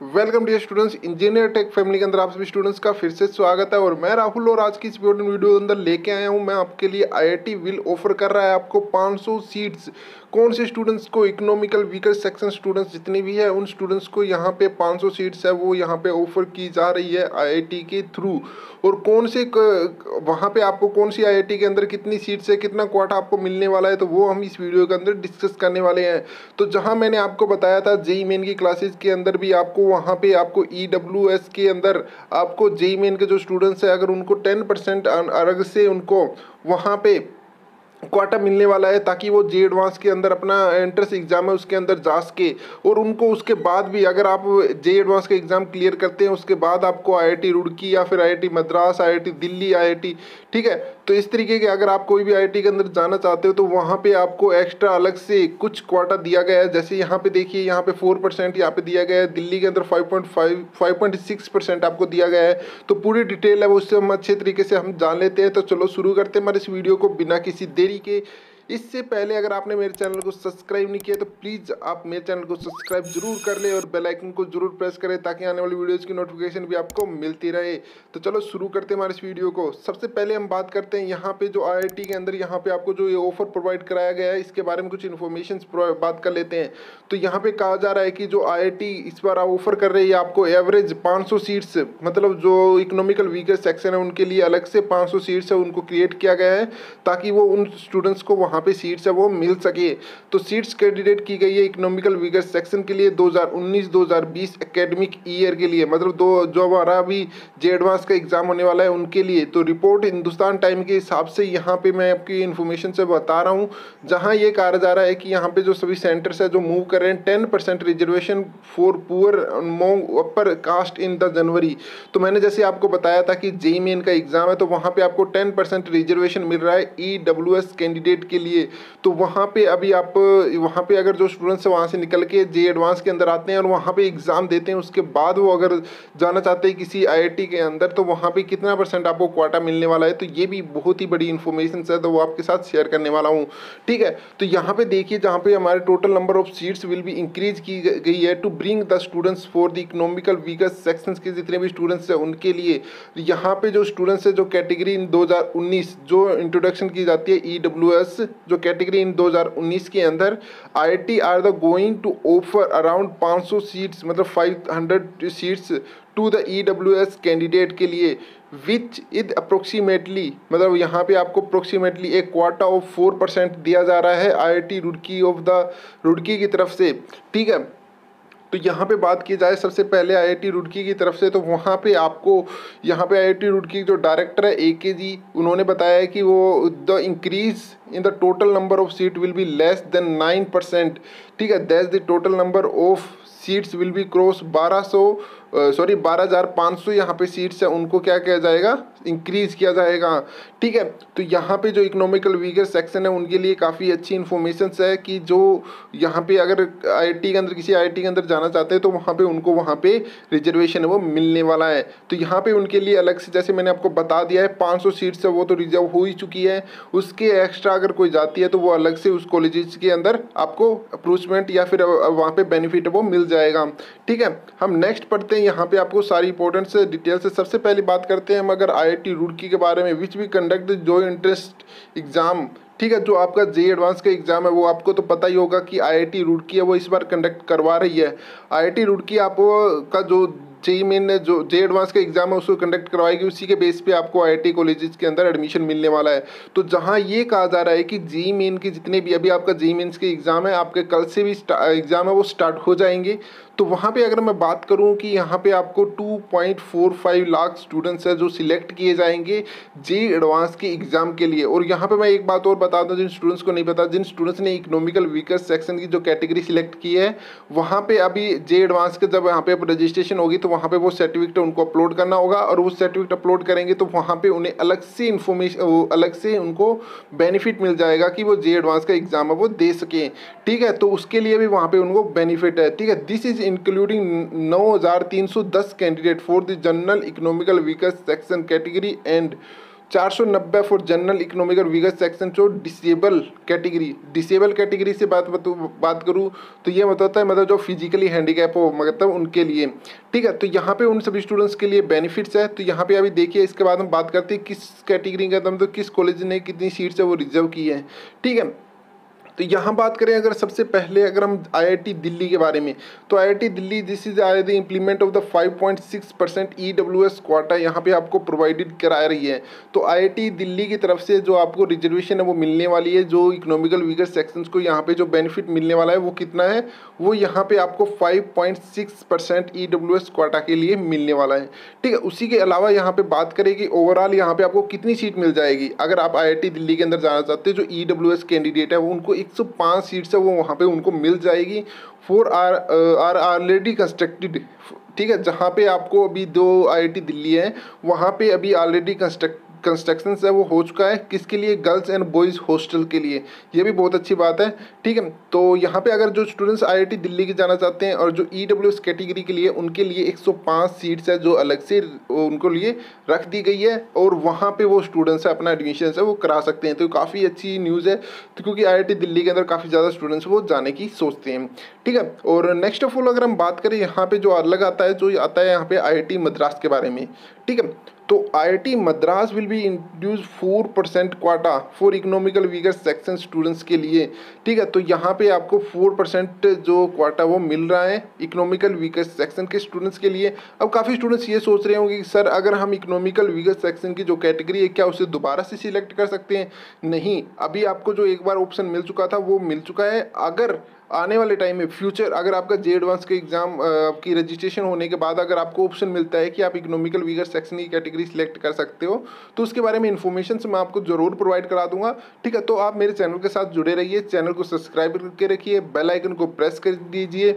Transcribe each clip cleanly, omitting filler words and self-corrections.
Welcome dear students, engineer tech family के अंदर आप सभी स्टूडेंट्स का फिर से स्वागत है। और मैं राहुल, और आज की इस वीडियो के अंदर लेके आया हूं मैं आपके लिए आईआईटी विल ऑफर कर रहा है आपको 500 सीट्स। कौन से स्टूडेंट्स को, इकोनॉमिकल वीकर सेक्शन स्टूडेंट्स जितने भी है उन स्टूडेंट्स को यहाँ पे 500 सीट्स है वो यहाँ पे ऑफर की जा रही है आईआईटी के थ्रू। और कौन से वहाँ पे आपको कौन सी आईआईटी के अंदर कितनी सीट्स है, कितना क्वाटा आपको मिलने वाला है, तो वो हम इस वीडियो के अंदर डिस्कस करने वाले हैं। तो जहाँ मैंने आपको बताया था जेईई मेन की क्लासेस के अंदर भी आपको वहाँ पे आपको ईडब्ल्यूएस के अंदर आपको जेईई मेन के जो स्टूडेंट्स हैं अगर उनको 10% अलग से उनको वहाँ पे क्वाटा मिलने वाला है, ताकि वो जे एडवांस के अंदर अपना एंट्रेंस एग्जाम है उसके अंदर जा सके। और उनको उसके बाद भी अगर आप जे एडवांस का एग्जाम क्लियर करते हैं उसके बाद आपको आईआईटी रुड़की या फिर IIT Madras, IIT Delhi, IIT, ठीक है, तो इस तरीके के अगर आप कोई भी आईआईटी के अंदर जाना चाहते हो तो वहाँ पे आपको एक्स्ट्रा अलग से कुछ क्वाटा दिया गया है। जैसे यहाँ पे देखिए, यहाँ पे 4% यहाँ पे दिया गया है, दिल्ली के अंदर 5.6% आपको दिया गया है। तो पूरी डिटेल है वो उससे हम अच्छे तरीके से हम जान लेते हैं। तो चलो शुरू करते हैं हमारे इस वीडियो को बिना किसी देरी के। इससे पहले अगर आपने मेरे चैनल को सब्सक्राइब नहीं किया तो प्लीज़ आप मेरे चैनल को सब्सक्राइब जरूर कर ले और बेल आइकन को जरूर प्रेस करें, ताकि आने वाली वीडियोज़ की नोटिफिकेशन भी आपको मिलती रहे। तो चलो शुरू करते हैं हमारे इस वीडियो को। सबसे पहले हम बात करते हैं यहाँ पे जो आईआईटी के अंदर यहाँ पे आपको जो ये ऑफर प्रोवाइड कराया गया है इसके बारे में कुछ इन्फॉर्मेशन बात कर लेते हैं। तो यहाँ पे कहा जा रहा है कि जो आईआईटी इस बार ऑफर कर रही है आपको एवरेज 500 सीट्स, मतलब जो इकोनॉमिकल वीकर सेक्शन है उनके लिए अलग से 500 सीट्स है उनको क्रिएट किया गया है, ताकि वो उन स्टूडेंट्स को वहाँ पे सीट्स है वो मिल सके। तो सीट्स कैंडिडेट की गई है इकोनॉमिकल वीकर सेक्शन के लिए 2019-2020 एकेडमिक ईयर के लिए, मतलब जो हमारा अभी जे एडवांस का एग्जाम होने वाला है उनके लिए। तो रिपोर्ट हिंदुस्तान टाइम के हिसाब से यहाँ पे मैं आपकी इन्फॉर्मेशन से बता रहा हूँ, जहाँ ये कहा जा रहा है कि यहाँ पे जो सभी सेंटर्स है जो मूव कर रहे हैं 10% reservation for poor among upper caste in the January. तो मैंने जैसे आपको बताया था कि जेईई मेन का एग्जाम है तो वहाँ पे आपको 10% रिजर्वेशन मिल रहा है ईडब्ल्यूएस कैंडिडेट के लिए। तो वहाँ पे अभी आप वहाँ पे अगर जो स्टूडेंट्स हैं वहाँ से निकल के जे एडवांस के अंदर आते हैं और वहाँ पे एग्ज़ाम देते हैं, उसके बाद वो अगर जाना चाहते हैं किसी आईआईटी के अंदर तो वहाँ पे कितना % आपको क्वाटा मिलने वाला है। तो ये भी बहुत ही बड़ी इन्फॉर्मेशन है, तो वो आपके साथ शेयर करने वाला हूँ, ठीक है। तो यहाँ पे देखिए, जहाँ पे हमारे total number of seats will be increase की गई है to bring the students for the economical weaker sections के जितने भी स्टूडेंट्स हैं उनके लिए। यहाँ पे जो स्टूडेंट्स है जो कैटेगरी इन 2019 जो इंट्रोडक्शन की जाती है ईडब्ल्यूएस जो कैटेगरी इन 2019 के अंदर IIT are the going to offer around 500 seats, मतलब 500 seats to the EWS candidate के लिए, विच इज अप्रोक्सीमेटली, मतलब यहाँ पे आपको अप्रोक्सीमेटली एक क्वाटा ऑफ 4% दिया जा रहा है आईआईटी रुड़की की तरफ से, ठीक है। तो यहाँ पे बात की जाए सबसे पहले आईआईटी रुड़की की तरफ से, तो वहाँ पे आपको यहाँ पे आईआईटी रुड़की जो डायरेक्टर है एके जी, उन्होंने बताया है कि वो the increase in the total number of seat will be less than 9%, ठीक है। That's the total number of seats will B cross 12,500 यहाँ पे सीट्स है उनको क्या किया जाएगा, इंक्रीज किया जाएगा, ठीक है। तो यहाँ पे जो इकोनॉमिकल वीकर सेक्शन है उनके लिए काफ़ी अच्छी इन्फॉर्मेशन है कि जो यहाँ पे अगर आईआईटी के अंदर किसी आईआईटी के अंदर जाना चाहते हैं तो वहाँ पे उनको वहाँ पे रिजर्वेशन है वो मिलने वाला है। तो यहाँ पे उनके लिए अलग से, जैसे मैंने आपको बता दिया है, 500 सीट्स है वो तो रिजर्व हो ही चुकी है, उसके एक्स्ट्रा अगर कोई जाती है तो वो अलग से उस कॉलेजेस के अंदर आपको अप्रूवमेंट या फिर वहाँ पे बेनिफिट है वो मिल जाएगा, ठीक है। हम नेक्स्ट पढ़ते हैं, यहाँ पे आपको सारी इंपॉर्टेंट से डिटेल से सबसे पहले बात करते हैं हम अगर आईआईटी रुड़की के बारे में, विच भी कंडक्ट जो इंट्रेंस एग्जाम, ठीक है। जो आपका जे एडवांस का एग्जाम है वो आपको तो पता ही होगा कि आईआईटी रुड़की है वो इस बार कंडक्ट करवा रही है। आईआईटी रुड़की आपको का जो जेईई मेन जो जे एडवांस का एग्जाम है उसको कंडक्ट करवाएगी, उसी के बेस पे आपको आईआईटी कॉलेजेस के अंदर एडमिशन मिलने वाला है। तो जहां ये कहा जा रहा है कि जेईई मेन के जितने भी अभी आपका जेईई मेंस के एग्जाम है आपके कल से भी एग्जाम है वो स्टार्ट हो जाएंगे। तो वहाँ पे अगर मैं बात करूँ कि यहाँ पे आपको 2.45 लाख स्टूडेंट्स है जो सिलेक्ट किए जाएंगे जे एडवांस के एग्जाम के लिए। और यहाँ पे मैं एक बात और बता दूँ जिन स्टूडेंट्स को नहीं पता, जिन स्टूडेंट्स ने इकोनॉमिकल वीकर सेक्शन की जो कैटेगरी सिलेक्ट की है वहाँ पे अभी जे एडवांस के जब यहाँ पे रजिस्ट्रेशन होगी तो वहाँ पे वो सर्टिफिकेट उनको अपलोड करना होगा, और वो सर्टिफिकेट अपलोड करेंगे तो वहाँ पे उन्हें अलग से इन्फॉर्मेशन, अलग से उनको बेनिफिट मिल जाएगा कि वो जे एडवांस का एग्जाम है वो दे सकें, ठीक है। तो उसके लिए भी वहाँ पे उनको बेनिफिट है, ठीक है। This is including 9,310 candidate for the general economical weaker section category and 490 for general economical weaker section जो डिसेबल कैटेगरी से बात करूँ तो ये होता है मतलब जो फिजिकली हैंडीकैप हो मतलब उनके लिए, ठीक है। तो यहाँ पे उन सभी स्टूडेंट्स के लिए बेनिफिट्स है। तो यहाँ पे अभी देखिए, इसके बाद हम बात करते हैं किस कैटेगरी का मतलब किस कॉलेज ने कितनी सीट्स है वो रिजर्व की है, ठीक है। तो यहाँ बात करें अगर सबसे पहले अगर हम आईआईटी दिल्ली के बारे में, तो IIT Delhi this is the implement of the 5.6% EWS quota यहाँ पे आपको प्रोवाइडेड करा रही है। तो आईआईटी दिल्ली की तरफ से जो आपको रिजर्वेशन है वो मिलने वाली है, जो इकोनॉमिकल वीकर सेक्शंस को यहाँ पे जो बेनिफिट मिलने वाला है वो कितना है, वो यहाँ पे आपको 5.6% ईडब्ल्यूएस क्वाटा के लिए मिलने वाला है, ठीक है। उसी के अलावा यहाँ पे बात करें कि ओवरऑल यहाँ पे आपको कितनी सीट मिल जाएगी। अगर आप आईआईटी दिल्ली के अंदर जाना चाहते हैं, जो ईडब्ल्यूएस कैंडिडेट है वो उनको 105 सीट्स है वो वहाँ पे उनको मिल जाएगी फॉर आर ऑलरेडी कंस्ट्रक्टेड, ठीक है। जहाँ पे आपको अभी 2 आईआईटी दिल्ली है वहाँ पे अभी ऑलरेडी कंस्ट्रक्शन है वो हो चुका है, किसके लिए, गर्ल्स एंड बॉयज़ हॉस्टल के लिए। ये भी बहुत अच्छी बात है, ठीक है। तो यहाँ पे अगर जो स्टूडेंट्स आईआईटी दिल्ली के जाना चाहते हैं और जो ईडब्ल्यूएस कैटेगरी के लिए, उनके लिए 105 सीट्स है जो अलग से उनको लिए रख दी गई है और वहाँ पे वो स्टूडेंट्स अपना एडमिशन है वो करा सकते हैं। तो काफ़ी अच्छी न्यूज़ है, तो क्योंकि आईआईटी दिल्ली के अंदर काफ़ी ज़्यादा स्टूडेंट्स वो जाने की सोचते हैं, ठीक है। और नेक्स्ट ऑफ ऑल अगर हम बात करें यहाँ पे जो अलग आता है, जो आता है यहाँ पे आईआईटी मद्रास के बारे में, ठीक है। तो IIT Madras will be introduce 4% quota for economical weaker section students के लिए, ठीक है। तो यहाँ पे आपको 4% जो क्वाटा वो मिल रहा है इकोनॉमिकल वीकर सेक्शन के स्टूडेंट्स के लिए। अब काफ़ी स्टूडेंट्स ये सोच रहे होंगे कि सर अगर हम इकोनॉमिकल वीकर सेक्शन की जो कैटेगरी है क्या उसे दोबारा से सिलेक्ट कर सकते हैं? नहीं, अभी आपको जो एक बार ऑप्शन मिल चुका था वो मिल चुका है। अगर आने वाले टाइम में फ्यूचर अगर आपका जे एडवांस के एग्जाम की रजिस्ट्रेशन होने के बाद अगर आपको ऑप्शन मिलता है कि आप इकोनॉमिकल वीकर सेक्शन की कैटेगरी सिलेक्ट कर सकते हो, तो उसके बारे में इन्फॉर्मेशन मैं आपको जरूर प्रोवाइड करा दूंगा, ठीक है। तो आप मेरे चैनल के साथ जुड़े रहिए, चैनल को सब्सक्राइब करके रखिए, बेल आइकन को प्रेस कर दीजिए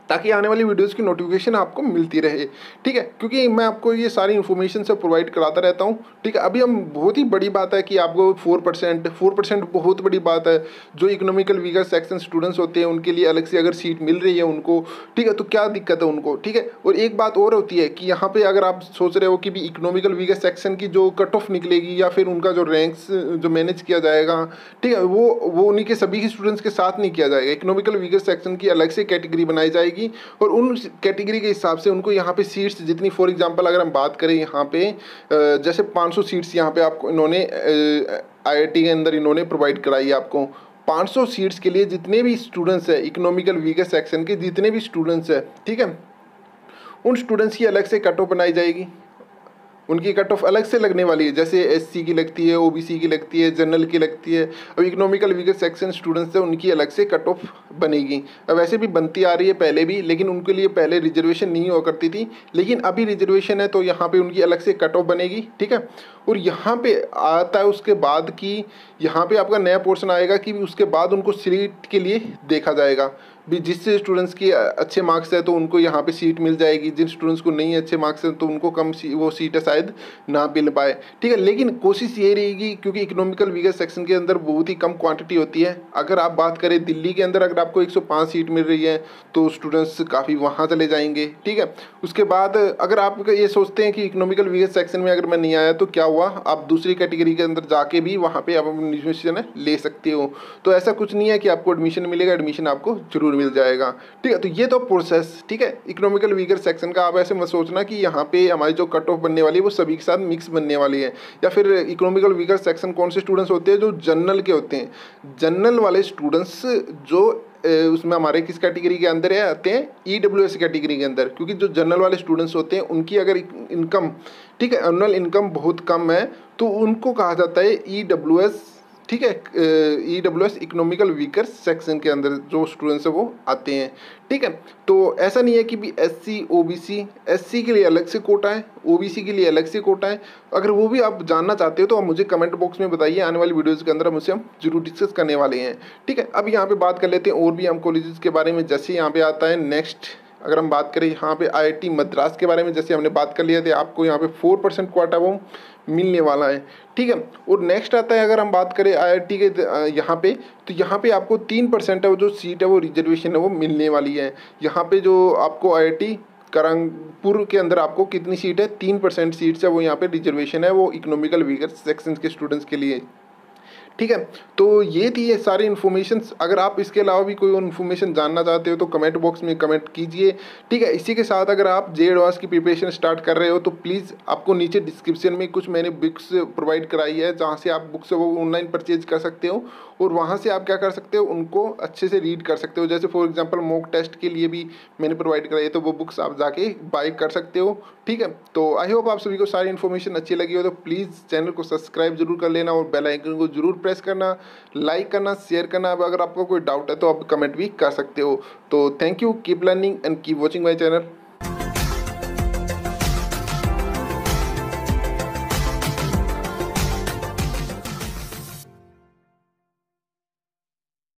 ताकि आने वाली वीडियोस की नोटिफिकेशन आपको मिलती रहे, ठीक है। क्योंकि मैं आपको ये सारी इन्फॉर्मेशन से प्रोवाइड कराता रहता हूँ, ठीक है। अभी हम बहुत ही बड़ी बात है कि आपको 4% बहुत बड़ी बात है। जो इकोनॉमिकल वीकर सेक्शन स्टूडेंट्स होते हैं उनके लिए अलग से अगर सीट मिल रही है उनको, ठीक है, तो क्या दिक्कत है उनको, ठीक है। और एक बात और होती है कि यहाँ पे अगर आप सोच रहे हो कि भी इकोनॉमिकल वीकर सेक्शन की जो कट ऑफ निकलेगी या फिर उनका जो रैंक्स जो मैनेज किया जाएगा, ठीक है, वो उन्हीं के सभी स्टूडेंट्स के साथ नहीं किया जाएगा। इकोनॉमिकल वीकर सेक्शन की अलग से कैटेगरी बनाई जाएगी और उन कैटेगरी के हिसाब से उनको यहाँ पे सीट्स जितनी, फॉर एग्जांपल अगर हम बात करें यहाँ पे जैसे 500 सीट्स यहाँ पे आपको इन्होंने आईआईटी के अंदर इन्होंने प्रोवाइड कराई है आपको। 500 सीट्स के लिए जितने भी स्टूडेंट्स हैं इकोनॉमिकल वीकर सेक्शन के, जितने भी स्टूडेंट्स हैं, ठीक है, उन स्टूडेंट्स की अलग से कट ऑफ बनाई जाएगी। उनकी कट ऑफ अलग से लगने वाली है, जैसे एससी की लगती है, ओबीसी की लगती है, जनरल की लगती है। अब इकोनॉमिकल वीकर सेक्शन स्टूडेंट्स हैं उनकी अलग से कट ऑफ बनेगी। अब वैसे भी बनती आ रही है पहले भी, लेकिन उनके लिए पहले रिजर्वेशन नहीं हुआ करती थी, लेकिन अभी रिजर्वेशन है तो यहाँ पे उनकी अलग से कट ऑफ बनेगी, ठीक है। और यहाँ पे आता है उसके बाद कि यहाँ पे आपका नया पोर्शन आएगा कि उसके बाद उनको सीट के लिए देखा जाएगा भी। जिससे स्टूडेंट्स की अच्छे मार्क्स है तो उनको यहाँ पे सीट मिल जाएगी, जिन स्टूडेंट्स को नहीं अच्छे मार्क्स हैं तो उनको कम वो सीट है शायद ना मिल पाए, ठीक है। लेकिन कोशिश ये रहेगी क्योंकि इकोनॉमिकल वीकर सेक्शन के अंदर बहुत ही कम क्वांटिटी होती है। अगर आप बात करें दिल्ली के अंदर अगर आपको 105 सीट मिल रही है तो स्टूडेंट्स काफ़ी वहाँ चले जाएंगे, ठीक है। उसके बाद अगर आप ये सोचते हैं कि इकोनॉमिकल वीकर सेक्शन में अगर मैं नहीं आया तो क्या हुआ, आप दूसरी कैटेगरी के अंदर जाके भी वहाँ पर आप एडमिशन ले सकते हो। तो ऐसा कुछ नहीं है कि आपको एडमिशन मिलेगा, एडमिशन आपको जरूर मिल जाएगा, ठीक है। तो ये तो प्रोसेस, ठीक है, इकोनॉमिकल वीकर सेक्शन का। आप ऐसे मत सोचना कि यहाँ पे हमारी जो कट ऑफ बनने वाली है वो सभी के साथ मिक्स बनने वाली है, या फिर इकोनॉमिकल वीकर सेक्शन कौन से स्टूडेंट्स होते हैं, जो जनरल के होते हैं। जनरल वाले स्टूडेंट्स जो उसमें हमारे किस कैटेगरी के अंदर है आते हैं, ईडब्ल्यूएस कैटेगरी के अंदर। क्योंकि जो जनरल वाले स्टूडेंट्स होते हैं उनकी अगर इनकम, ठीक है, एनुअल इनकम बहुत कम है तो उनको कहा जाता है ईडब्ल्यूएस, ठीक है, ईडब्ल्यूएस इकोनॉमिकल वीकर सेक्शन के अंदर जो स्टूडेंट्स हैं वो आते हैं, ठीक है। तो ऐसा नहीं है कि भी एससी ओबीसी, एससी के लिए अलग से कोटा है, ओबीसी के लिए अलग से कोटा है। अगर वो भी आप जानना चाहते हो तो आप मुझे कमेंट बॉक्स में बताइए, आने वाली वीडियोज़ के अंदर मुझसे हम जरूर डिस्कस करने वाले हैं, ठीक है। अब यहाँ पे बात कर लेते हैं और भी हम कॉलेजेस के बारे में। जैसे यहाँ पे आता है नेक्स्ट, अगर हम बात करें यहाँ पे आईआईटी मद्रास के बारे में, जैसे हमने बात कर लिया था, आपको यहाँ पे 4% क्वाटा वो मिलने वाला है, ठीक है। और नेक्स्ट आता है अगर हम बात करें आईआईटी के यहाँ पे, तो यहाँ पे आपको 3% है वो जो सीट है वो रिजर्वेशन है वो मिलने वाली है। यहाँ पे जो आपको आईआईटी करंगपुर के अंदर आपको कितनी सीट है, 3% सीट्स है वो यहाँ पे रिजर्वेशन है, वो इकोनॉमिकल वीकर सेक्शन के स्टूडेंट्स के लिए। ठीक है, तो ये थी ये सारी इन्फॉर्मेशन। अगर आप इसके अलावा भी कोई और इन्फॉर्मेशन जानना चाहते हो तो कमेंट बॉक्स में कमेंट कीजिए। ठीक है, इसी के साथ अगर आप जे एडवांस की प्रिपरेशन स्टार्ट कर रहे हो तो प्लीज़ आपको नीचे डिस्क्रिप्शन में कुछ मैंने बुक्स प्रोवाइड कराई है, जहाँ से आप बुक्स वो ऑनलाइन परचेज कर सकते हो और वहाँ से आप क्या कर सकते हो, उनको अच्छे से रीड कर सकते हो। जैसे फॉर एग्जांपल मॉक टेस्ट के लिए भी मैंने प्रोवाइड कराई है, तो वो बुक्स आप जाके बाय कर सकते हो। ठीक है, तो आई होप आप सभी को सारी इन्फॉर्मेशन अच्छी लगी हो, तो प्लीज़ चैनल को सब्सक्राइब जरूर कर लेना और बेल आइकन को जरूर प्रेस करना, लाइक करना, शेयर करना। अब अगर आपको कोई डाउट है तो आप कमेंट भी कर सकते हो। तो thank you, keep learning and keep watching my channel.